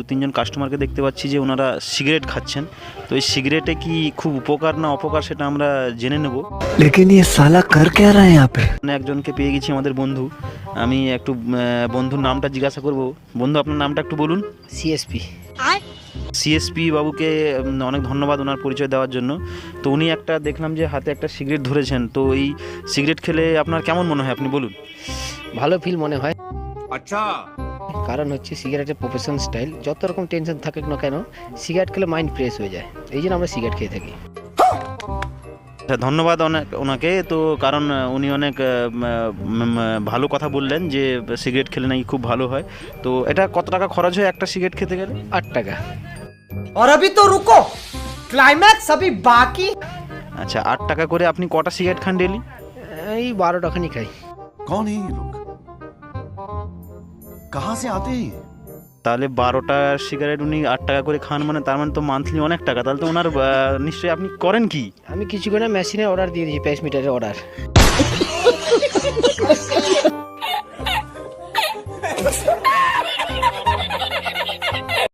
তিনজন কাস্টমারকে দেখতে পাচ্ছি যে ওনারা সিগারেট খাচ্ছেন। তো এই সিগারেটে কি খুব উপকার না অপকার সেটা আমরা জেনে নেব। लेकिन ये साला कर क्या रहा है यहाँ पे। একজনকে পেয়ে গেছি আমাদের বন্ধু, আমি একটু বন্ধুর নামটা জিজ্ঞাসা করব। বন্ধু আপনার নামটা একটু বলুন। সিএসপি। সিএসপি বাবুকে অনেক ধন্যবাদ ওনার পরিচয় দেওয়ার জন্য। তো উনি একটা দেখলাম যে হাতে একটা সিগারেট ধরেছেন, তো এই সিগারেট খেলে আপনার কেমন মনে হয় আপনি বলুন। ভালো ফিল মনে হয়, अच्छा কারণ হচ্ছে সিগারেটের প্রফেশনাল স্টাইল। যত রকম টেনশন থাকুক না কেন, সিগারেট খেলে মাইন্ড ফ্রেশ হয়ে যায়, এই জন্য আমরা সিগারেট খেয়ে থাকি। ধন্যবাদ ওনাকে। তো কারণ উনি অনেক ভালো কথা বললেন যে সিগারেট খেলে নাকি খুব ভালো হয়। তো এটা কত টাকা খরচ হয় একটা সিগারেট খেতে গেলে? 8 টাকা। और अभी तो रुको, क्लाइमैक्स अभी बाकी। আচ্ছা, 8 টাকা করে আপনি কটা সিগারেট খান ডেলি? এই 12 টাকানি খাই। कौन है ये लोग कहाँ से आते हैं ये? তাহলে 12টা সিগারেট উনি 8 টাকা করে খান, মানে তার মানে তো মান্থলি অনেক টাকা। তাহলে তো ওনার নিশ্চয়ই আপনি করেন কি? আমি কিছু করে মেশিনে অর্ডার দিয়ে দিয়েছি, 5 মিটারের অর্ডার।